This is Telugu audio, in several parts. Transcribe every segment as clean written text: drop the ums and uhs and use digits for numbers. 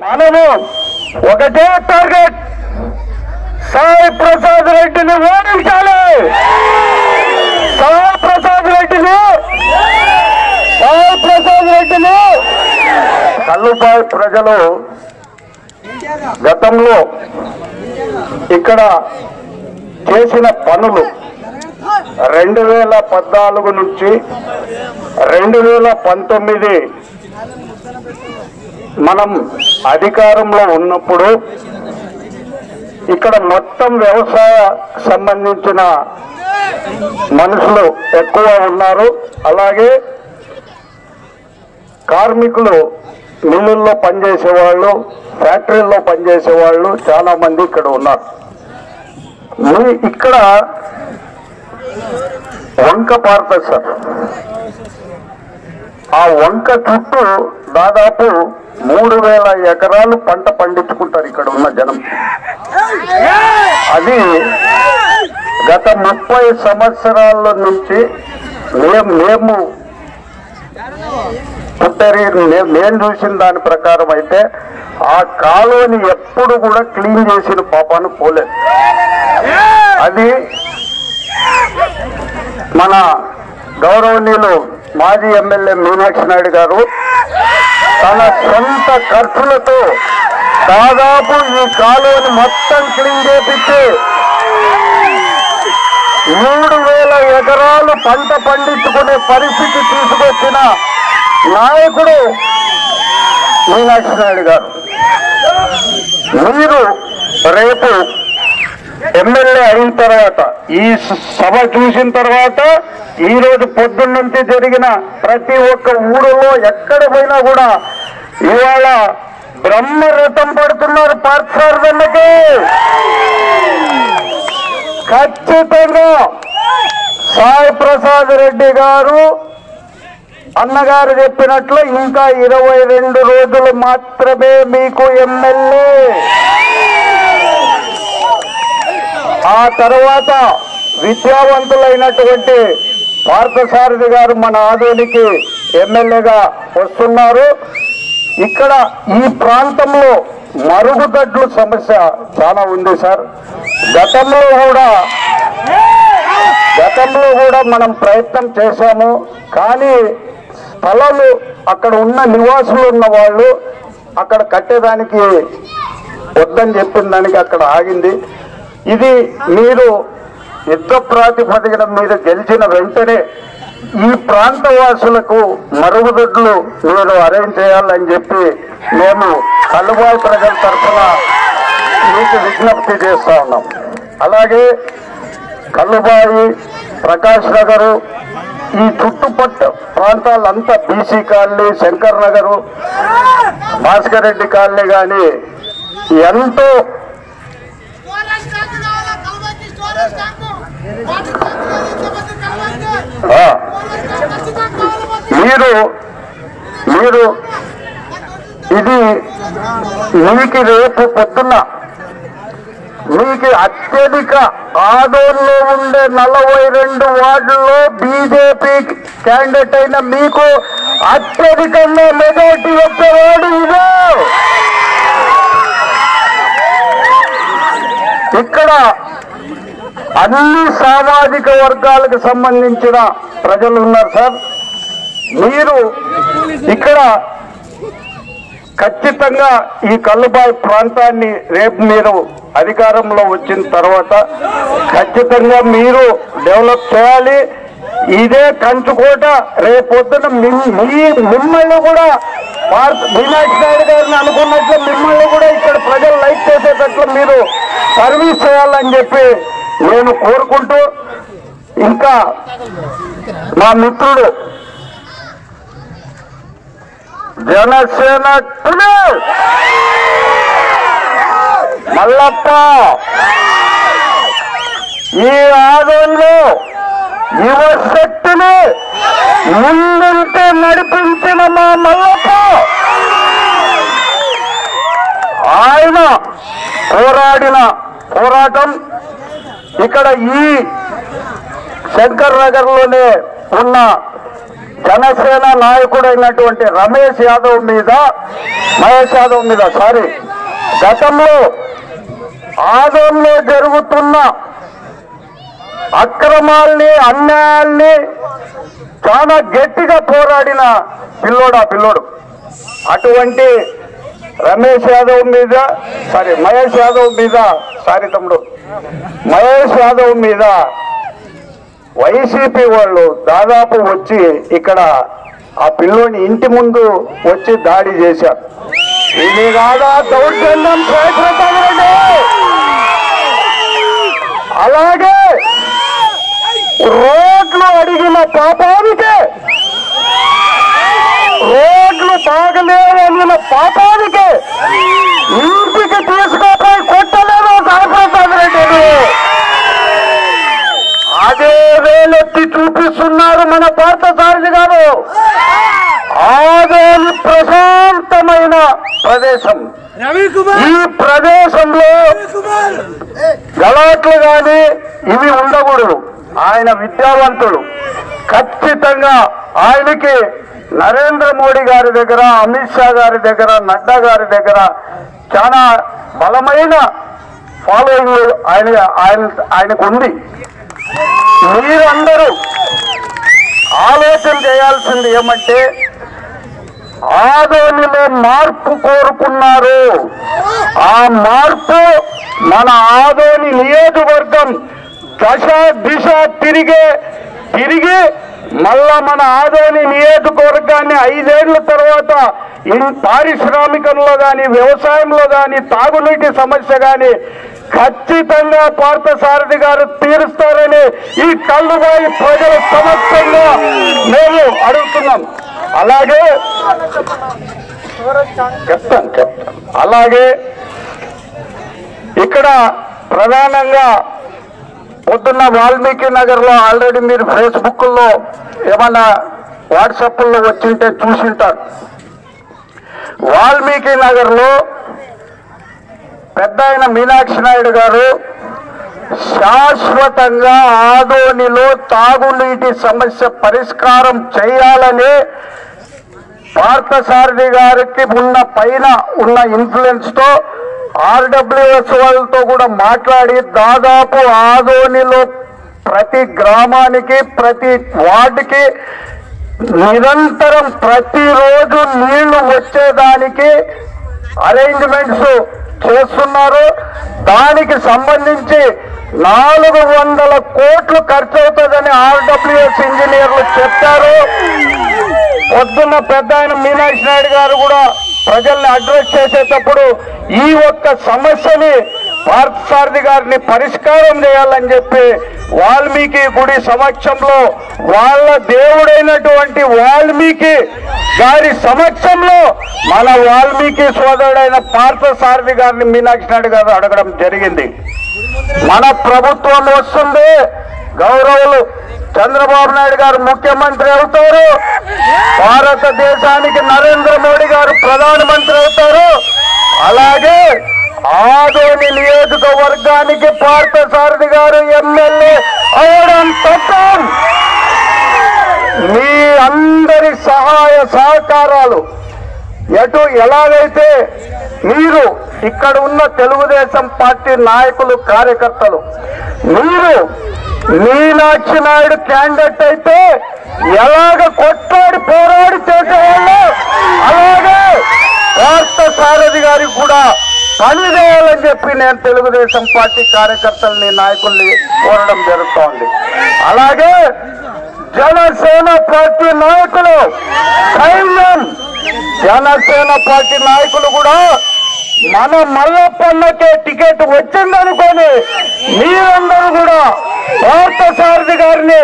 మనము ఒకటే టార్గెట్, సాయి ప్రసాద్ రెడ్డిని ఓడించాలి. సాయి ప్రసాద్ రెడ్డిని కల్లుపాయి ప్రజలు గతంలో ఇక్కడ చేసిన పనులు 2014 నుంచి 2019 మనం అధికారంలో ఉన్నప్పుడు ఇక్కడ మొత్తం వ్యవసాయ సంబంధించిన మనుషులు ఎక్కువ ఉన్నారు. అలాగే కార్మికులు మిల్లుల్లో పనిచేసేవాళ్ళు, ఫ్యాక్టరీల్లో పనిచేసేవాళ్ళు చాలా మంది ఇక్కడ ఉన్నారు. ఇక్కడ వంక పారుతుంది సార్. ఆ వంక చుట్టూ దాదాపు 3000 ఎకరాలు పంట పండించుకుంటారు ఇక్కడ ఉన్న జనం. అది గత 30 సంవత్సరాల నుంచి మేము నేను చూసిన దాని ప్రకారం అయితే ఆ కాలువని ఎప్పుడు కూడా క్లీన్ చేసిన పాపాను పోలేదు. అది మన గౌరవనీయులు మాజీ ఎమ్మెల్యే మీనాక్షి నాయుడు గారు తన సొంత ఖర్చులతో దాదాపు ఈ కాలువని మొత్తం క్లీన్ చేపించి 3000 ఎకరాలు పంట పండించుకునే పరిస్థితి తీసుకొచ్చిన నాయకుడు మీనాక్షి నాయుడు గారు. మీరు రేపు ఎమ్మెల్యే అయిన తర్వాత, ఈ సభ చూసిన తర్వాత, ఈ రోజు పొద్దున్నుంచి జరిగిన ప్రతి ఒక్క ఊరిలో ఎక్కడ పోయినా కూడా ఇవాళ బ్రహ్మరథం పడుతున్నారు పార్థసారథికి. ఖచ్చితంగా సాయి ప్రసాద్ రెడ్డి గారు అన్నగారు చెప్పినట్లు ఇంకా 22 రోజులు మాత్రమే మీకు ఎమ్మెల్యే. ఆ తర్వాత విద్యావంతులైనటువంటి పార్థసారథి గారు మన ఆదోనికి ఎమ్మెల్యేగా వస్తున్నారు. ఇక్కడ ఈ ప్రాంతంలో మరుగుదొడ్ల సమస్య చాలా ఉంది సార్. గతంలో కూడా మనం ప్రయత్నం చేశాము. కానీ స్థలాలు అక్కడ ఉన్న నివాసులు ఉన్న వాళ్ళు అక్కడ కట్టేదానికి వద్దని చెప్పిన దానికి అక్కడ ఆగింది. ఇది మీరు యుద్ధ ప్రాతిపదికన మీరు గెలిచిన వెంటనే ఈ ప్రాంత వాసులకు మరుగుదొడ్లు మీరు అరేంజ్ చేయాలని చెప్పి మేము కల్లుబాయి ప్రజల తరఫున మీకు విజ్ఞప్తి చేస్తా ఉన్నాం. అలాగే కల్లుబాయి, ప్రకాష్ నగరు, ఈ చుట్టుపట్టు ప్రాంతాలంతా BC colony, Shankar Nagar, Bhaskar Reddy colony కానీ ఎంతో మీరు ఇది మీకు రేపు పొద్దున్న మీకు అత్యధిక ఆదోళనలో ఉండే 42 వార్డుల్లో బీజేపీ క్యాండిడేట్ అయిన మీకు అత్యధికంగా మెజార్టీ వచ్చే వార్డు ఇదే. ఇక్కడ అన్ని సామాజిక వర్గాలకు సంబంధించిన ప్రజలు ఉన్నారు సార్. మీరు ఇక్కడ ఖచ్చితంగా ఈ కల్లుబాయి ప్రాంతాన్ని రేపు మీరు అధికారంలో వచ్చిన తర్వాత ఖచ్చితంగా మీరు డెవలప్ చేయాలి. ఇదే కంచుకోట. రేపొద్దున మిమ్మల్ని కూడా మీనాక్షి నాయుడు గారిని అనుకున్నట్లు మిమ్మల్ని కూడా ఇక్కడ ప్రజలు లైక్ చేసేటట్లు మీరు సర్వీస్ చేయాలని చెప్పి నేను కోరుకుంటూ, ఇంకా మా మిత్రుడు జనసేన మల్లప్ప ఈ ఆదోళనలో యువశక్తిని ముందుంటే నడిపించిన మా మల్లప్ప ఆయన పోరాడిన పోరాటం ఇక్కడ ఈ శంకర్ నగర్ లోనే ఉన్న జనసేన నాయకుడైనటువంటి మహేష్ యాదవ్ మీద గతంలో ఆదోన్లో జరుగుతున్న అక్రమాల్ని అన్యాయాల్ని చాలా గట్టిగా పోరాడిన పిల్లోడు అటువంటి మహేష్ యాదవ్ మీద వైసీపీ వాళ్ళు దాదాపు వచ్చి ఇక్కడ ఆ పిల్లోని ఇంటి ముందు వచ్చి దాడి చేశారు. ఇది కాదా దౌర్జన్యం ప్రయత్నించాలండి. అలాగే రోడ్లు అడిగిన పాపానికి, రోడ్లు బాగలేదన్న పాపానికి ఇంటికి తీసుకోపోయి కొట్టలేదు జయప్రసాద్ రెడ్డి. అదే వేలెత్తి చూపిస్తున్నారు మన పార్థసారథి గారు. ఆదోని ప్రశాంతమైన ప్రదేశం. ఈ ప్రదేశంలో గలాట్లు గాని ఇవి ఉండకూడదు. ఆయన విద్యావంతుడు. ఖచ్చితంగా ఆయనకి నరేంద్ర మోడీ గారి దగ్గర, అమిత్ షా గారి దగ్గర, నడ్డా గారి దగ్గర చాలా బలమైన ఫాలోయింగ్ ఆయనకు ఉంది. మీరందరూ ఆలోచన చేయాల్సింది ఏమంటే, ఆదోనిలో మార్పు కోరుకున్నారు. ఆ మార్పు మన ఆదోని నియోజకవర్గం దశ దిశ తిరిగి మళ్ళా మన ఆదోని నియోజకవర్గాన్ని 5 ఏళ్ల తర్వాత పారిశ్రామికంలో కానీ, వ్యవసాయంలో కానీ, తాగునీటి సమస్య కానీ ఖచ్చితంగా పార్థసారథి గారు తీరుస్తారని ఈ కల్లుబాయి ప్రజల సమక్షంగా మేము అడుగుతున్నాం. అలాగే చెప్తాను. అలాగే ఇక్కడ ప్రధానంగా పొద్దున్న వాల్మీకి నగర్ లో ఆల్రెడీ మీరు ఫేస్బుక్ లో ఏమన్నా వాట్సాప్ లో వచ్చింటే చూసింటారు. వాల్మీకి నగర్ లో పెద్ద ఆయన మీనాక్షి నాయుడు గారు శాశ్వతంగా ఆదోనిలో తాగునీటి సమస్య పరిష్కారం చేయాలని పార్థసారథి గారికి పైన ఉన్న ఇన్ఫ్లుయెన్స్ తో ఆర్డబ్ల్యూఎస్ వాళ్ళతో కూడా మాట్లాడి దాదాపు ఆదోనిలో ప్రతి గ్రామానికి, ప్రతి వార్డుకి నిరంతరం ప్రతిరోజు నీళ్లు వచ్చేదానికి అరేంజ్మెంట్స్ చేస్తున్నారు. దానికి సంబంధించి 400 కోట్లు ఖర్చు అవుతుందని ఆర్డబ్ల్యూఎస్ ఇంజనీర్లు చెప్పారు. పొద్దున్న పెద్ద ఆయన మీనాక్షి నాయుడు గారు కూడా ప్రజల్ని అడ్రస్ చేసేటప్పుడు ఈ ఒక్క సమస్యని పార్థసారథి గారిని పరిష్కారం చేయాలని చెప్పి వాల్మీకి గుడి సమక్షంలో వాళ్ళ దేవుడైనటువంటి వాల్మీకి గారి సమక్షంలో మన వాల్మీకి సోదరుడైన పార్థసారథి గారిని మీనాక్షి నాయుడు గారు అడగడం జరిగింది. మన ప్రభుత్వం వస్తుంది, గౌరవులు చంద్రబాబు నాయుడు గారు ముఖ్యమంత్రి అవుతారు, భారతదేశానికి నరేంద్ర మోడీ గారు ప్రధానమంత్రి అవుతారు. అలాగే ఆదోని నియోజకవర్గానికి పార్థసారథి గారు ఎమ్మెల్యే అవడం తప్పం. మీ అందరి సహాయ సహకారాలు ఎలాగైతే మీరు ఇక్కడ ఉన్న తెలుగుదేశం పార్టీ నాయకులు, కార్యకర్తలు, మీరు మీనాక్షి నాయుడు క్యాండిడేట్ అయితే ఎలాగ కొట్లాడి పోరాడి చేసేవాళ్ళు అలాగే పార్థసారథి గారికి కూడా పని చేయాలని చెప్పి నేను తెలుగుదేశం పార్టీ కార్యకర్తల్ని, నాయకుల్ని కోరడం జరుగుతోంది. అలాగే జనసేన పార్టీ నాయకులు, సైన్యం, జనసేన పార్టీ నాయకులు కూడా మన మల్లప్పన్నకే టికెట్ వచ్చిందనుకొని మీరందరూ కూడా పార్థసారథి గారిని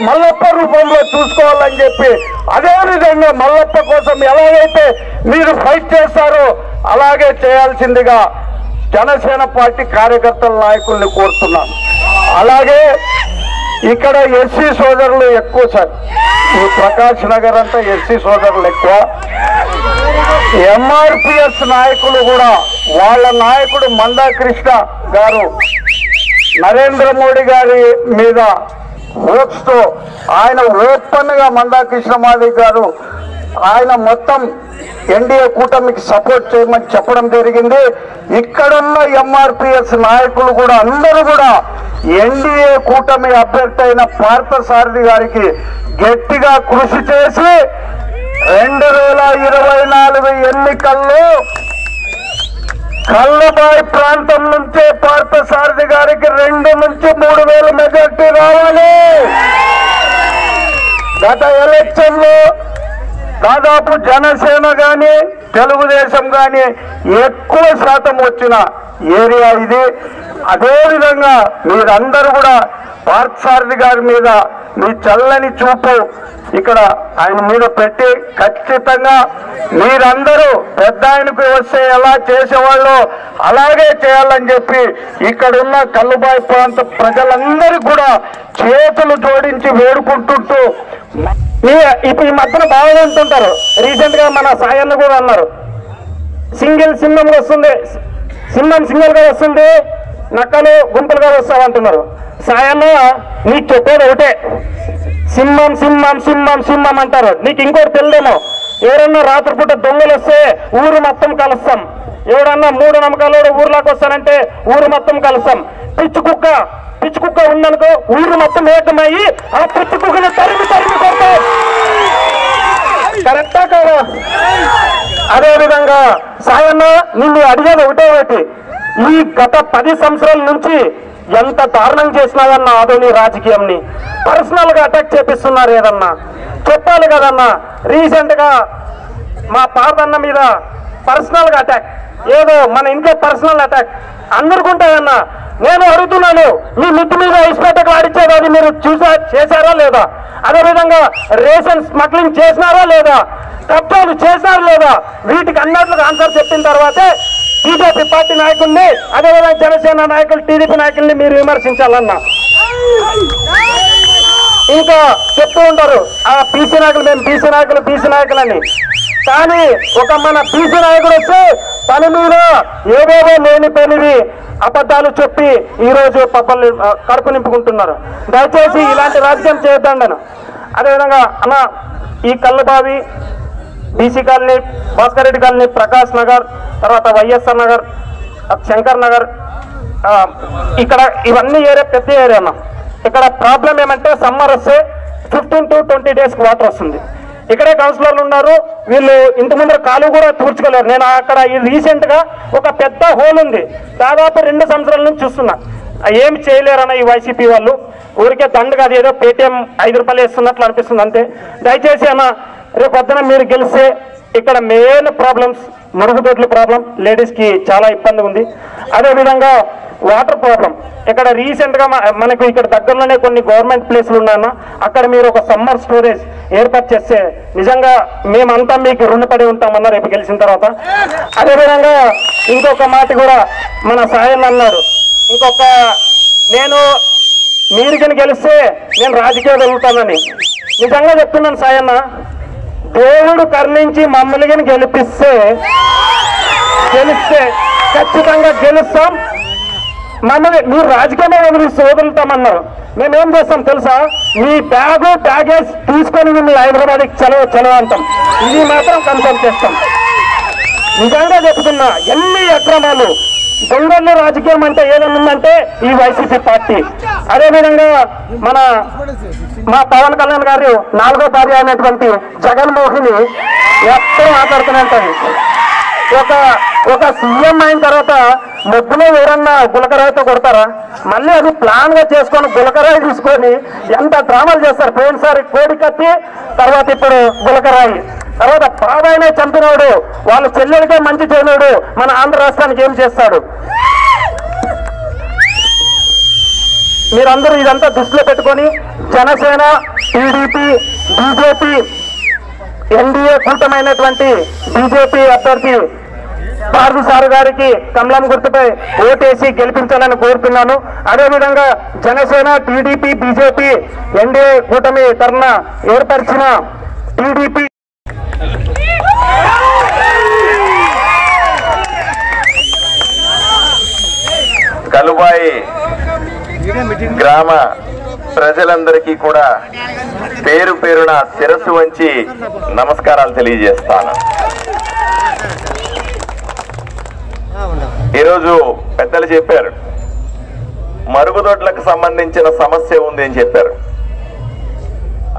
మల్లప్ప రూపంలో చూసుకోవాలని చెప్పి, అదేవిధంగా మల్లప్ప కోసం ఎలాగైతే మీరు ఫైట్ చేస్తారో అలాగే చేయాల్సిందిగా జనసేన పార్టీ కార్యకర్తల నాయకుల్ని కోరుతున్నాను. అలాగే ఇక్కడ ఎస్సీ సోదరులు ఎక్కువ సార్. ఈ ప్రకాష్ నగర్ అంతా ఎస్సీ సోదరులు ఎక్కువ. ఎంఆర్పిఎస్ నాయకులు కూడా వాళ్ళ నాయకుడు మందాకృష్ణ గారు నరేంద్ర మోడీ గారి మీద హోప్స్ తో ఆయన ఓపెన్ గా మందాకృష్ణ మాదిగ గారు ఆయన మొత్తం ఎన్డీఏ కూటమికి సపోర్ట్ చేయమని చెప్పడం జరిగింది. ఇక్కడున్న ఎంఆర్పిఎస్ నాయకులు కూడా అందరూ కూడా ఎన్డీఏ కూటమి అభ్యర్థి అయిన పార్థసారథి గారికి గట్టిగా కృషి చేసి 2024 ఎన్నికల్లో కల్లబాయి ప్రాంతం నుంచే పార్థసారథి గారికి 2 నుంచి 3 వేల మెజార్టీ రావాలి. గత ఎలక్షన్ లో దాదాపు జనసేన గాని తెలుగుదేశం గాని ఎక్కువ శాతం వచ్చిన ఏరియా ఇది. అదేవిధంగా మీరందరూ కూడా పార్థసారథి గారి మీద మీ చల్లని చూపు ఇక్కడ ఆయన మీద పెట్టి ఖచ్చితంగా మీరందరూ పెద్ద ఆయనకు వస్తే ఎలా చేసేవాళ్ళు అలాగే చేయాలని చెప్పి ఇక్కడున్న కల్లుబాయి ప్రాంత ప్రజలందరూ కూడా చేతులు జోడించి వేడుకుంటుంటూ ఇప్పుడు ఈ మధ్యన బాగా ఉంటుంటారు. రీసెంట్ గా మన సాయన్న కూడా అన్నారు, సింహం వస్తుంది, సింగిల్ గా వస్తుంది, నక్కలు గుంపులుగా వస్తామంటున్నారు. సాయన్న నీకు చెప్పేది ఒకటే, సింహం సింహం సింహం సింహం అంటారు. నీకు ఇంకోటి తెలియదేమో, ఎవరన్నా రాత్రిపూట దొంగలు వస్తే ఊరు మొత్తం కలుస్తాం, ఎవడన్నా మూఢనమ్మకాలు ఊర్లోకి వస్తానంటే ఊరు మొత్తం కలుస్తాం. పిచ్చి కుక్క ఉందనుకో ఊరు మొత్తం ఏకమయ్యి ఆ పిచ్చి కుక్కని తరిమి కొడతాం. కరెక్టా కాదా? అదేవిధంగా సాయన్న నిన్ను అడిగేది ఒకటి, ఈ గత 10 సంవత్సరాల నుంచి ఎంత దారుణం చేసినావన్నా ఆదోని రాజకీయంని పర్సనల్ గా అటాక్ చేపిస్తున్నారు. ఏదన్నా చెప్పాలి కదన్నా. రీసెంట్ గా మా పార్దన్న మీద పర్సనల్ గా అటాక్, ఏదో మన ఇంట్లో పర్సనల్ అటాక్ అందరికుంటాయన్నా. నేను అడుగుతున్నాను, మీ మిద్దు మీద ఇసుపెట్టకు ఆడిచ్చేది అది మీరు చేశారా లేదా? అదేవిధంగా రేషన్ స్మగ్లింగ్ చేసినారా లేదా? కబ్జాలు చేశారా లేదా? వీటికి అన్నట్లుగా ఆన్సర్ చెప్పిన తర్వాతే బీజేపీ పార్టీ నాయకుల్ని అదేవిధంగా జనసేన నాయకులు టీడీపీ నాయకుల్ని మీరు విమర్శించాలన్నా. ఇంకా చెప్తూ ఉంటారు ఆ బీసీ నాయకులు, మేము బీసీ నాయకులని. కానీ ఒక మన బీసీ నాయకుడు వస్తే పని మీద ఏవేవో లేని పనివి అబద్ధాలు చెప్పి ఈ రోజు పబ్బల్ని కడుపు నింపుకుంటున్నారు. దయచేసి ఇలాంటి రాజకీయం చేయొద్దండి. అదేవిధంగా అన్న ఈ Kallabavi BC colony, Bhaskar Reddy colony, Prakash Nagar, తర్వాత వైఎస్ఆర్ నగర్, శంకర్ నగర్, ఇక్కడ ఇవన్నీ ఏరియా పెద్ద ఏరియా అన్న. ఇక్కడ ప్రాబ్లం ఏమంటే సమ్మర్ వస్తే 15 to 20 days వాటర్ వస్తుంది. ఇక్కడే కౌన్సిలర్లు ఉన్నారు, వీళ్ళు ఇంటి ముందర కాలు కూడా తూర్చుకోలేరు. నేను అక్కడ రీసెంట్ గా ఒక పెద్ద హోల్ ఉంది, దాదాపు 2 సంవత్సరాల నుంచి చూస్తున్నా. ఏమి చేయలేరన్న ఈ వైసీపీ వాళ్ళు. ఊరికే దండగా అది ఏదో పేటీఎం 5 రూపాయలు వేస్తున్నట్లు అనిపిస్తుంది అంతే. దయచేసి అన్న రేపు పొద్దున మీరు గెలిస్తే ఇక్కడ మెయిన్ ప్రాబ్లమ్స్ మురుగుదొడ్ల ప్రాబ్లం, లేడీస్ కి చాలా ఇబ్బంది ఉంది. అదేవిధంగా వాటర్ ప్రాబ్లం. ఇక్కడ రీసెంట్ గా మనకు ఇక్కడ దగ్గరలోనే కొన్ని గవర్నమెంట్ ప్లేసులు ఉన్నాయన్న, అక్కడ మీరు ఒక సమ్మర్ స్టోరేజ్ ఏర్పాటు చేస్తే నిజంగా మేమంతా మీకు రుణపడి ఉంటామన్న రేపు గెలిచిన తర్వాత. అదేవిధంగా ఇంకొక మాట కూడా మన సాయన్న అన్నాడు, మీరు కానీ గెలిస్తే నేను రాజకీయాలు వెళ్తానని. నిజంగా చెప్తున్నాను సాయన్న, దేవుడు కరుణించి మమ్మల్ని కానీ గెలిస్తే ఖచ్చితంగా గెలుస్తాం. మమ్మల్ని మీరు రాజకీయంగా వదులుతామన్నారు, మేమేం చేస్తాం తెలుసా? మీ బ్యాగేజ్ తీసుకొని మిమ్మల్ని హైదరాబాద్కి చలవ అంటాం. ఇది మాత్రం కన్ఫర్మ్ చేస్తాం. నిజంగా చెప్తున్నా, ఎన్ని అక్రమాలు దొంగలు రాజకీయం అంటే ఏదన్నుందంటే ఈ వైసీపీ పార్టీ. అదేవిధంగా మా పవన్ కళ్యాణ్ గారు 4వ భార్య అయినటువంటి జగన్మోహిని ఎప్పుడు మాట్లాడుతూనే ఉంటుంది. ఒక సీఎం అయిన తర్వాత ముగ్గులో ఎవరన్నా గులకరాయితో కొడతారా? మళ్ళీ అది ప్లాన్ గా చేసుకొని గులకరాయి తీసుకొని ఎంత డ్రామాలు చేస్తారు. పోయినసారి కోడి కత్తి, తర్వాత ఇప్పుడు గులకరాయి, తర్వాత బాబాయినే చంపినోడు, వాళ్ళ చెల్లెలకే మంచి చేయనోడు మన ఆంధ్ర రాష్ట్రానికి ఏం చేస్తాడు? మీరందరూ ఇదంతా దృష్టిలో పెట్టుకొని జనసేన, టీడీపీ, బీజేపీ, ఎన్డీఏ కూటమైనటువంటి బీజేపీ అభ్యర్థి పార్థసారథి గారికి కమలం గుర్తుపై ఓటేసి గెలిపించాలని కోరుతున్నాను. అదేవిధంగా జనసేన, టీడీపీ, బీజేపీ, ఎన్డీఏ కూటమి తరఫున ఏర్పరిచిన టీడీపీ కలుబాయి గ్రామ ప్రజలందరికీ కూడా పేరు పేరున శిరస్సు వంచి నమస్కారాలు తెలియజేస్తాను. ఈరోజు పెద్దలు చెప్పారు, మరుగుదొడ్లకు సంబంధించిన సమస్య ఉంది అని చెప్పారు.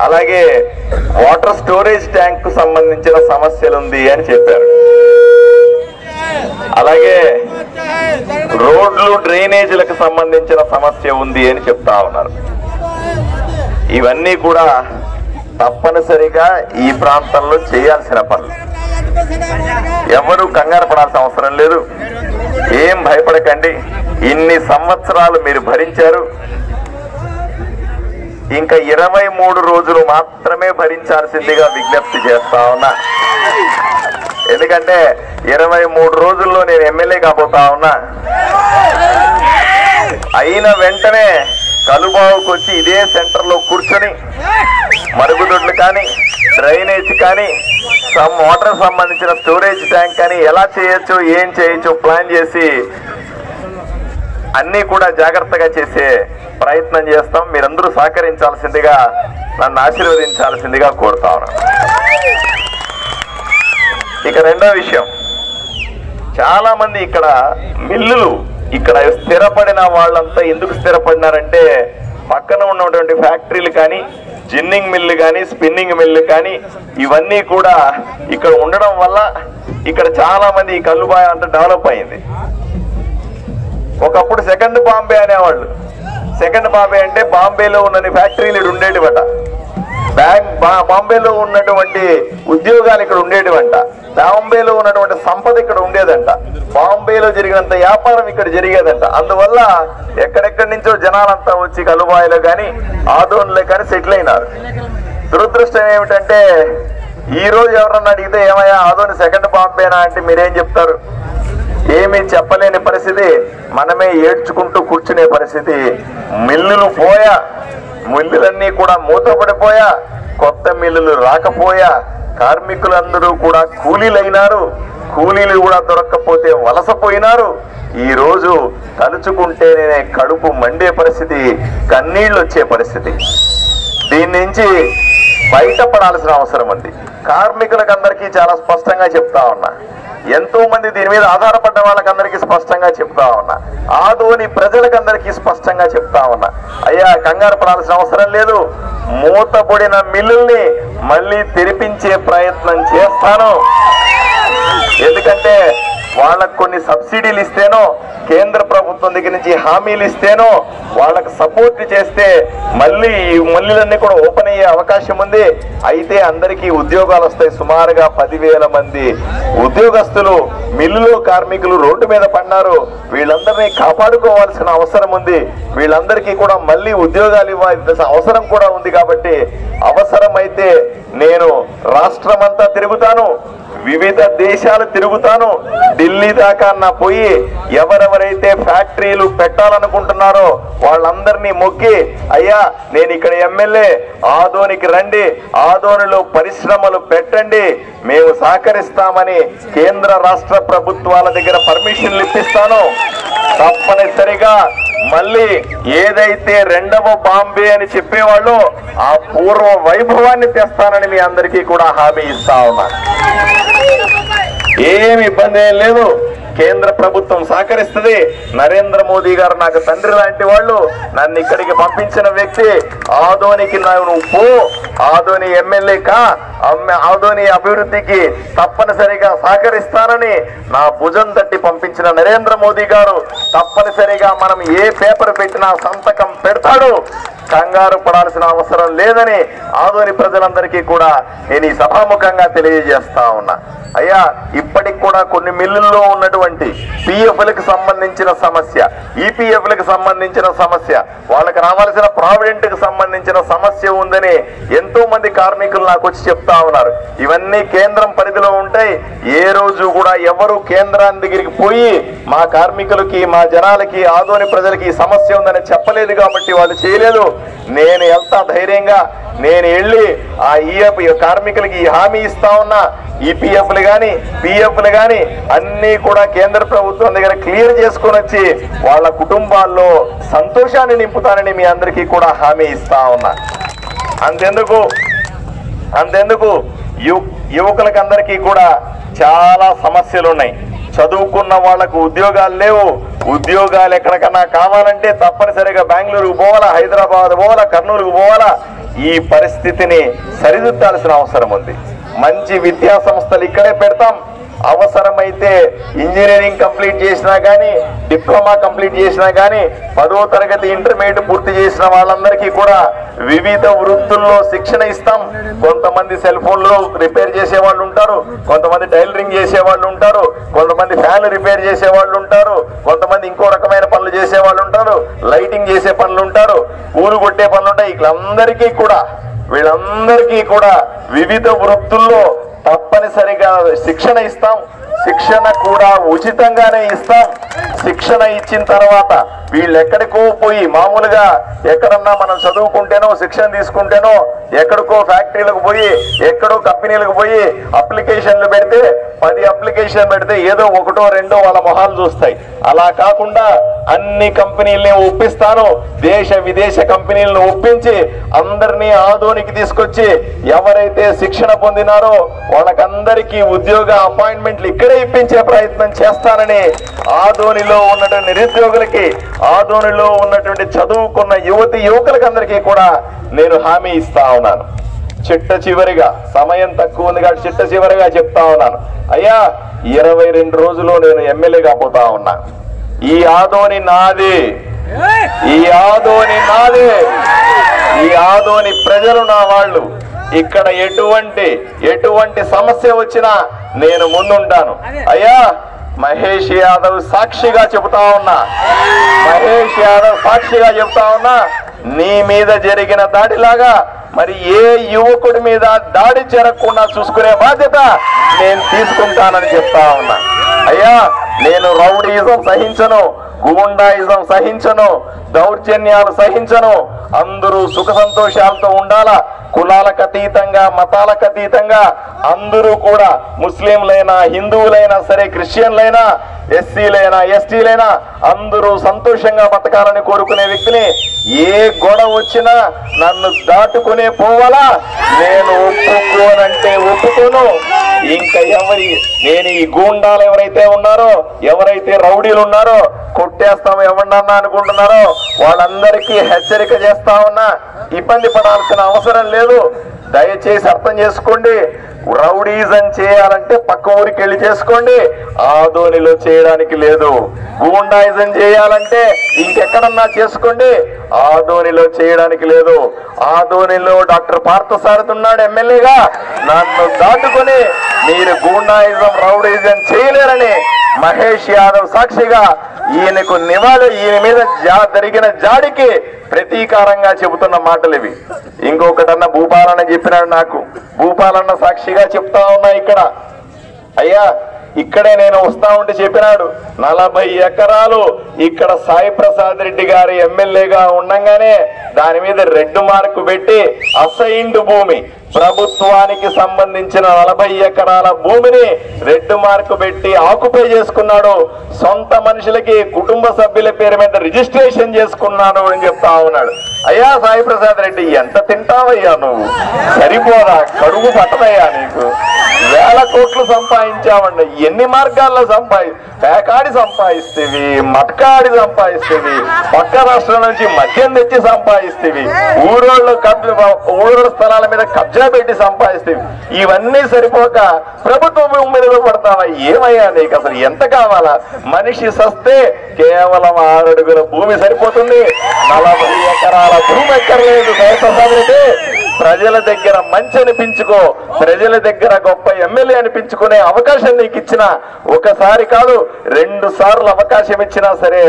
అలాగే వాటర్ స్టోరేజ్ ట్యాంక్ కు సంబంధించిన సమస్యలు ఉంది అని చెప్పారు. అలాగే రోడ్లు డ్రైనేజీలకు సంబంధించిన సమస్య ఉంది అని చెప్తా ఉన్నారు. ఇవన్నీ కూడా తప్పనిసరిగా ఈ ప్రాంతంలో చేయాల్సిన పనులు. ఎవరు కంగారు పడాల్సిన అవసరం లేదు. ఏం భయపడకండి. ఇన్ని సంవత్సరాలు మీరు భరించారు. ఇంకా 23 రోజులు మాత్రమే భరించాల్సిందిగా విజ్ఞప్తి చేస్తా ఉన్నా. ఎందుకంటే 23 రోజుల్లో నేను ఎమ్మెల్యే కాబోతా ఉన్నా. అయిన వెంటనే కలుబావుకు వచ్చి ఇదే సెంటర్ లో కూర్చొని మరుగుదొడ్లు కానీ, డ్రైనేజ్ కానీ, వాటర్ సంబంధించిన స్టోరేజ్ ట్యాంక్ కానీ ఎలా చేయొచ్చు, ఏం చేయొచ్చు ప్లాన్ చేసి అన్ని కూడా జాగ్రత్తగా చేసే ప్రయత్నం చేస్తాం. మీరందరూ సహకరించాల్సిందిగా, నన్ను ఆశీర్వదించాల్సిందిగా కోరుతా ఉన్నాను. ఇక రెండో విషయం, చాలా మంది ఇక్కడ మిల్లులు, ఇక్కడ స్థిరపడిన వాళ్ళంతా ఎందుకు స్థిరపడినారంటే పక్కన ఉన్నటువంటి ఫ్యాక్టరీలు కానీ, జిన్నింగ్ మిల్లు కానీ, స్పిన్నింగ్ మిల్లు కానీ ఇవన్నీ కూడా ఇక్కడ ఉండడం వల్ల ఇక్కడ చాలా మంది ఈ కల్లుబాయ అంతా డెవలప్ అయింది. ఒకప్పుడు సెకండ్ బాంబే అనేవాళ్ళు. సెకండ్ బాంబే అంటే బాంబేలో ఉన్న ఫ్యాక్టరీలు ఉండేటివట, బాంబేలో ఉన్నటువంటి ఉద్యోగాలు ఇక్కడ ఉండేటివంట, బాంబేలో ఉన్నటువంటి సంపద ఇక్కడ ఉండేదంట, బాంబేలో జరిగినంత వ్యాపారం ఇక్కడ జరిగేదంట. అందువల్ల ఎక్కడెక్కడి నుంచో జనాలంతా వచ్చి కలుబాయిలో కానీ, ఆదోన్లో కానీ సెటిల్ అయినారు. దురదృష్టం ఏమిటంటే ఈ రోజు ఎవరన్నా అడిగితే ఏమయ్యా ఆదోని సెకండ్ బాంబేనా అంటే మీరేం చెప్తారు? ఏమీ చెప్పలేని పరిస్థితి, మనమే ఏడ్చుకుంటూ కూర్చునే పరిస్థితి. మిల్లులు పోయా, మిల్లులన్నీ కూడా మూతపడిపోయా, కొత్త మిల్లులు రాకపోయా, కార్మికులందరూ కూడా కూలీలైనారు, కూలీలు కూడా దొరక్కపోతే వలసపోయినారు. ఈ రోజు తలుచుకుంటేనే కడుపు మండే పరిస్థితి, కన్నీళ్ళు వచ్చే పరిస్థితి. దీని నుంచి బయటపడాల్సిన అవసరం ఉంది. కార్మికులకు అందరికీ చాలా స్పష్టంగా చెప్తా ఉన్నా, ఎంతో మంది దీని మీద ఆధారపడ్డ వాళ్ళకందరికీ స్పష్టంగా చెప్తా ఉన్నా, ఆదోని ప్రజలకందరికీ స్పష్టంగా చెప్తా ఉన్నా, అయ్యా కంగారు పడాల్సిన అవసరం లేదు. మూతపడిన మిల్లుల్ని మళ్ళీ తెరిపించే ప్రయత్నం చేస్తాను. ఎందుకంటే వాళ్ళకు కొన్ని సబ్సిడీలు ఇస్తేనో, కేంద్ర ప్రభుత్వం దగ్గర నుంచి హామీలు ఇస్తేనో, వాళ్ళకు సపోర్ట్ చేస్తే మళ్ళీ ఈ మిల్లులన్నీ కూడా ఓపెన్ అయ్యే అవకాశం ఉంది. అయితే అందరికీ ఉద్యోగాలు వస్తాయి. సుమారుగా 10,000 మంది ఉద్యోగస్తులు, మిల్లులో కార్మికులు రోడ్డు మీద పడినారు. వీళ్ళందరినీ కాపాడుకోవాల్సిన అవసరం ఉంది. వీళ్ళందరికీ కూడా మళ్ళీ ఉద్యోగాలు ఇవ్వాల్సిన అవసరం కూడా ఉంది. కాబట్టి అవసరమైతే నేను రాష్ట్రమంతా తిరుగుతాను, వివిధ దేశాలు తిరుగుతాను, ఢిల్లీ దాకా పోయి ఎవరెవరైతే ఫ్యాక్టరీలు పెట్టాలనుకుంటున్నారో వాళ్ళందరినీ మొక్కి, అయ్యా నేను ఇక్కడ ఎమ్మెల్యే, ఆదోనికి రండి, ఆదోనిలో పరిశ్రమలు పెట్టండి, మేము సహకరిస్తామని కేంద్ర రాష్ట్ర ప్రభుత్వాల దగ్గర పర్మిషన్లు ఇప్పిస్తాను. తప్పనిసరిగా మళ్ళీ ఏదైతే రెండవ బాంబే అని చెప్పేవాళ్ళు ఆ పూర్వ వైభవాన్ని తెస్తానని మీ అందరికీ కూడా హామీ ఇస్తా ఉన్నాను. ఏమి ఇబ్బంది ఏం లేదు. కేంద్ర ప్రభుత్వం సహకరిస్తుంది. నరేంద్ర మోదీ గారు నాకు తండ్రి లాంటి వాళ్ళు. నన్ను ఇక్కడికి పంపించిన వ్యక్తి. ఆదోనికి నువ్వు పో, ఆదోని ఎమ్మెల్యే కా, ఆదోని అభివృద్ధికి తప్పనిసరిగా సహకరిస్తానని నా భుజం తట్టి పంపించిన నరేంద్ర మోదీ గారు తప్పనిసరిగా మనం ఏ పేపర్ పెట్టినా సంతకం పెడతాడు. కంగారు పడాల్సిన అవసరం లేదని ఆదోని ప్రజలందరికీ కూడా నేను ఈ సభాముఖంగా తెలియజేస్తా ఉన్నా. అయ్యా ఇప్పటికి కూడా కొన్ని మిల్లుల్లో ఉన్నటువంటి పిఎఫ్లకు సంబంధించిన సమస్య, ఈపీఎఫ్లకు సంబంధించిన సమస్య, వాళ్ళకి రావాల్సిన ప్రావిడెంట్ కి సంబంధించిన సమస్య ఉందని ఎంతో మంది కార్మికులు నాకు వచ్చి చెప్తా ఉన్నారు. ఇవన్నీ కేంద్రం పరిధిలో ఉంటాయి. ఏ రోజు కూడా ఎవరు కేంద్రాన్ని దగ్గరికి పోయి మా కార్మికులకి, మా జనాలకి, ఆదోని ప్రజలకి ఈ సమస్య ఉందని చెప్పలేదు. కాబట్టి వాళ్ళు చేయలేదు. నేను వెళ్తా ధైర్యంగా, నేను వెళ్ళి ఆ ఈఎఫ్ కార్మికులకి ఈ హామీ ఇస్తా ఉన్నా. ఈపీఎఫ్లు కానీ పిఎఫ్లు కానీ అన్నీ కూడా కేంద్ర ప్రభుత్వం దగ్గర క్లియర్ చేసుకొని వచ్చి వాళ్ళ కుటుంబాల్లో సంతోషాన్ని నింపుతానని మీ అందరికీ కూడా హామీ ఇస్తా ఉన్నా. అంతెందుకు యువకులకు అందరికీ కూడా చాలా సమస్యలు ఉన్నాయి. చదువుకున్న వాళ్లకు ఉద్యోగాలు లేవు. ఉద్యోగాలు ఎక్కడికన్నా కావాలంటే తప్పనిసరిగా బెంగళూరుకు పోవాలా, హైదరాబాద్ పోవాలా, కర్నూలుకు పోవాలా. ఈ పరిస్థితిని సరిదిద్దాల్సిన అవసరం ఉంది. మంచి విద్యా సంస్థలు ఇక్కడే పెడతాం. అవసరమైతే ఇంజనీరింగ్ కంప్లీట్ చేసినా కానీ, డిప్లొమా కంప్లీట్ చేసినా కానీ, 10వ తరగతి ఇంటర్మీడియట్ పూర్తి చేసిన వాళ్ళందరికీ కూడా వివిధ వృత్తుల్లో శిక్షణ ఇస్తాం. కొంతమంది సెల్ ఫోన్లు రిపేర్ చేసే వాళ్ళు ఉంటారు, కొంతమంది టైలరింగ్ చేసే వాళ్ళు ఉంటారు, కొంతమంది ఫ్యాన్లు రిపేర్ చేసే వాళ్ళు ఉంటారు, కొంతమంది ఇంకో రకమైన పనులు చేసే వాళ్ళు ఉంటారు, లైటింగ్ చేసే పనులు ఉంటారు, ఊరు కొట్టే పనులు ఉంటాయి. వీళ్ళందరికీ కూడా వివిధ వృత్తుల్లో తప్పనిసరిగా శిక్షణ ఇస్తాం. శిక్షణ కూడా ఉచితంగానే ఇస్తాం. శిక్షణ ఇచ్చిన తర్వాత వీళ్ళు ఎక్కడికో పోయి, మామూలుగా ఎక్కడన్నా మనం చదువుకుంటేనో శిక్షణ తీసుకుంటేనో ఎక్కడికో ఫ్యాక్టరీలకు పోయి, ఎక్కడో కంపెనీలకు పోయి అప్లికేషన్లు పెడితే 10 అప్లికేషన్ పెడితే ఏదో 1, 2 వాళ్ళ మొహాలు చూస్తాయి. అలా కాకుండా అన్ని కంపెనీల్ని ఒప్పిస్తాను. దేశ విదేశ కంపెనీలను ఒప్పించి అందరినీ ఆదోనికి తీసుకొచ్చి ఎవరైతే శిక్షణ పొందినారో వాళ్ళకందరికీ ఉద్యోగ అపాయింట్మెంట్లు ఇక్కడే ఇప్పించే ప్రయత్నం చేస్తానని ఆదోనిలో ఉన్నటువంటి నిరుద్యోగులకి, ఆదోనిలో ఉన్నటువంటి చదువుకున్న యువకులకి అందరికీ కూడా నేను హామీ ఇస్తా ఉన్నాను. చిట్ట చివరిగా, సమయం తక్కువ ఉంది కాబట్టి చిట్ట చివరిగా చెప్తా ఉన్నాను. అయ్యా, 22 రోజుల్లో నేను ఎమ్మెల్యేగా పోతా ఉన్నా. ఈ ఆదోని నాది, ఈ ఆదోని నాది, ఈ ఆదోని ప్రజలు నా వాళ్ళు. ఇక్కడ ఎటువంటి సమస్య వచ్చినా నేను ముందుంటాను. అయ్యా, మహేష్ యాదవ్ సాక్షిగా చెబుతా ఉన్నా, నీ మీద జరిగిన దాడిలాగా మరి ఏ యువకుడి మీద దాడి జరగకుండా చూసుకునే బాధ్యత నేను తీసుకుంటానని చెప్తా ఉన్నా. అయ్యా, నేను రౌడీయిజం సహించను, గూండాయిజం సహించను, దౌర్జన్యాలు సహించను. అందరూ సుఖ సంతోషాలతో ఉండాలా. కులాలకు అతీతంగా, మతాలకు అతీతంగా అందరూ కూడా, ముస్లింలైనా, హిందువులైనా సరే, క్రిస్టియన్లైనా, ఎస్సీలైనా, ఎస్టీలైనా అందరూ సంతోషంగా బతకాలని కోరుకునే వ్యక్తిని. ఏ గొడవ వచ్చినా నన్ను దాటుకునే పోవాలా. నేను ఒప్పుకోనంటే ఒప్పుకోను. ఇంకా నేను ఈ గూండాలు ఎవరైతే ఉన్నారో, ఎవరైతే రౌడీలు ఉన్నారో, కొట్టేస్తాము ఎవరినన్నా అనుకుంటున్నారో వాళ్ళందరికీ హెచ్చరిక చేస్తా ఉన్నా. ఇబ్బంది పడాల్సిన అవసరం లేదు. దయచేసి అర్థం చేసుకోండి. రౌడీజం చేయాలంటే పక్క ఊరికి వెళ్ళి చేసుకోండి, ఆదోనిలో చేయడానికి లేదు. గూండాయిజం చేయాలంటే ఇంకెక్కడన్నా చేసుకోండి, ఆదోనిలో చేయడానికి లేదు. ఆదోనిలో డాక్టర్ పార్థసారథి ఉన్నాడు ఎమ్మెల్యేగా. నన్ను దాటుకుని మీరు గూండాయిజం, రౌడీజం చేయలేరని మహేష్ యాదవ్ సాక్షిగా ఈయనకు నివాళి, ఈయన మీద జరిగిన జాడికి ప్రతీకారంగా చెబుతున్న మాటలు ఇవి. ఇంకొకటన్నా భూపాలన్న చెప్పినాడు నాకు. భూపాలన్న సాక్షిగా చెప్తా ఉన్నా ఇక్కడ. అయ్యా, ఇక్కడే నేను వస్తా ఉంటే చెప్పినాడు, 40 ఎకరాలు ఇక్కడ సాయి ప్రసాద్ రెడ్డి గారి ఎమ్మెల్యేగా ఉండగానే దాని మీద రెడ్ మార్కు పెట్టి అసైన్డ్ భూమి, ప్రభుత్వానికి సంబంధించిన 40 ఎకరాల భూమిని రెడ్ మార్కు పెట్టి ఆక్యుపై చేసుకున్నాడు. సొంత మనుషులకి, కుటుంబ సభ్యుల పేరు మీద రిజిస్ట్రేషన్ చేసుకున్నాను అని చెప్తా ఉన్నాడు. అయ్యా సాయి ప్రసాద్ రెడ్డి, ఎంత తింటావయ్యా నువ్వు? సరిపోదా? కడుగు పట్టదయ్యా నీకు? వేల కోట్లు సంపాదించావండి. ఎన్ని మార్గాల్లో పేకాడి సంపాదిస్తేవి, మటకాడి సంపాదిస్తేవి, పక్క రాష్ట్రం నుంచి మద్యం తెచ్చి సంపాదిస్తేవి, ఊరోళ్ళ స్థలాల మీద కబ్జా పెట్టి సంపాదిస్తేవి. ఇవన్నీ సరిపోక ప్రభుత్వ భూమి మీద పడతావా? ఏమయ్యా నీకు అసలు ఎంత కావాలా? మనిషి సస్తే కేవలం 6 అడుగుల భూమి సరిపోతుంది. 40 ఎకరాల భూమి ఎక్కర్లేదు. దయచేసి ప్రజల దగ్గర మంచి అనిపించుకో, ప్రజల దగ్గర గొప్ప ఎమ్మెల్యే అనిపించుకునే అవకాశం నీకు ఇచ్చిన, ఒకసారి కాదు 2 సార్లు అవకాశం ఇచ్చినా సరే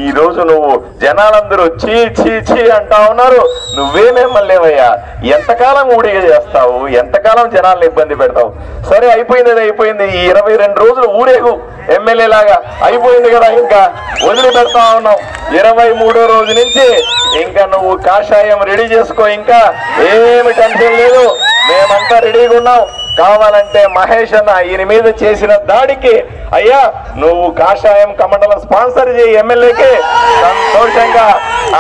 ఈ రోజు నువ్వు జనాలందరూ చీ చీ చీ అంటా ఉన్నారు. నువ్వేమేమల్లేవయ్యా? ఎంతకాలం ఊడిగా చేస్తావు? ఎంతకాలం జనాలను ఇబ్బంది పెడతావు? సరే, అయిపోయింది. ఈ 22 రోజులు ఊరేగు ఎమ్మెల్యే లాగా అయిపోయింది కదా, ఇంకా వదిలిపెడతా ఉన్నాం. 23వ రోజు నుంచి ఇంకా నువ్వు కాషాయం రెడీ చేసుకో, ఇంకా ఏమి టెన్షన్ లేదు, మేమంతా రెడీగా ఉన్నాం. కావాలంటే మహేష్ అన్న ఈయన మీద చేసిన దాడికి అయ్యా నువ్వు కాషాయం కమండలం స్పాన్సర్ చేయి, ఎమ్మెల్యేకి సంతోషంగా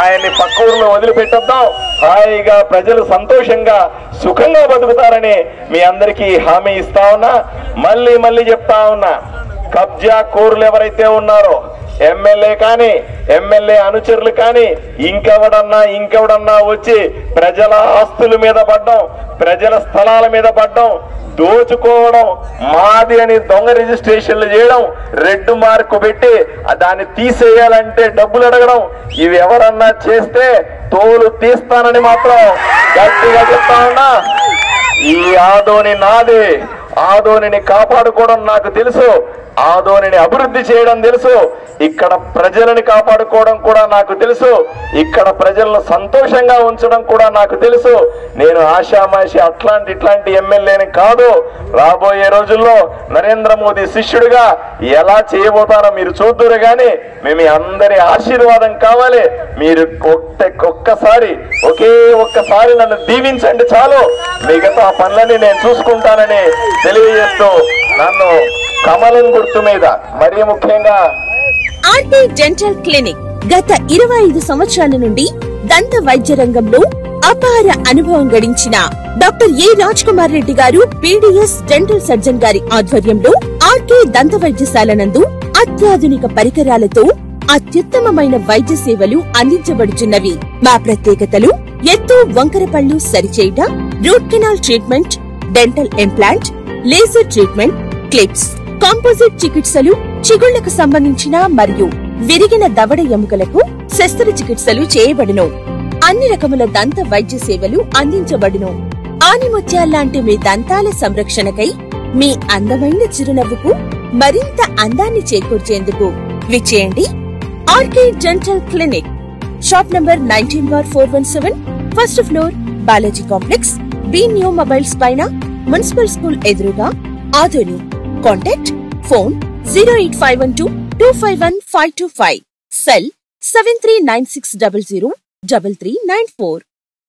ఆయన్ని పక్క ఊర్లో వదిలిపెట్టొద్దాం. హాయిగా ప్రజలు సంతోషంగా సుఖంగా బతుకుతారని మీ అందరికీ హామీ ఇస్తా ఉన్నా. మళ్ళీ చెప్తా ఉన్నా, కబ్జా కోరులు ఎవరైతే ఉన్నారో ఎమ్మెల్యే కానీ ఎమ్మెల్యే అనుచరులు కానీ ఇంకెవడన్నా వచ్చి ప్రజల ఆస్తుల మీద పడ్డం, ప్రజల స్థలాల మీద పడ్డం, దోచుకోవడం, మాది అని దొంగ రిజిస్ట్రేషన్లు చేయడం, రెడ్ మార్కు పెట్టి దాన్ని తీసేయాలంటే డబ్బులు అడగడం, ఇవి ఎవరన్నా చేస్తే తోలు తీస్తానని మాత్రం గట్టిగా చెప్తా ఉన్నా. ఈ ఆదోని నాదే, ఆదోనిని కాపాడుకోవడం నాకు తెలుసు, ఆదోనిని అభివృద్ధి చేయడం తెలుసు, ఇక్కడ ప్రజలని కాపాడుకోవడం కూడా నాకు తెలుసు, ఇక్కడ ప్రజలను సంతోషంగా ఉంచడం కూడా నాకు తెలుసు. నేను ఆషామాషి ఇట్లాంటి ఎమ్మెల్యేని కాదు. రాబోయే రోజుల్లో నరేంద్ర మోదీ శిష్యుడిగా ఎలా చేయబోతారో మీరు చూద్దురు గాని మేము అందరి ఆశీర్వాదం కావాలి. మీరు ఒక్కసారి నన్ను దీవించండి చాలు, మిగతా పనులని నేను చూసుకుంటానని తెలియజేస్తూ నన్ను కమలం గుర్తు మీద మరీ ముఖ్యంగా ఆర్టీ డెంటల్ క్లినిక్ గత 25 సంవత్సరాల నుండి దంత వైద్య రంగంలో అపార అనుభవం గడించిన డాక్టర్ ఏ రాజ్ కుమార్ రెడ్డి గారు పీడీఎస్ డెంటల్ సర్జన్ గారి ఆధ్వర్యంలో ఆర్కే దంత వైద్యశాల నందు అత్యాధునిక పరికరాలతో అత్యుత్తమమైన వైద్య సేవలు అందించబడుచున్నవి. మా ప్రత్యేకతలు ఎత్తు వంకర పళ్ళు సరిచేయుట, root canal treatment, dental implant, laser treatment, clips, composite చికిత్సలు, చిగుళ్లకు సంబంధించిన మరియు విరిగిన దవడ ఎముకలకు శస్త్రచికిత్సలు చేయబడును. అన్ని రకముల దంత వైద్య సేవలు అందించబడును. ఆనిముత్యాల్లాంటి మీ దంతాల సంరక్షణకై మీ అందమైన చిరునవ్వుకు మరింత అందాన్ని చేకూర్చేందుకు విచ్చేయండి RK dental clinic, shop number 19/417, first floor, Balaji complex, B new mobiles పైన, మున్సిపల్ స్కూల్ ఎదురుగా, ఆదోని. Contact phone 08512 251 525, cell 739600 3394.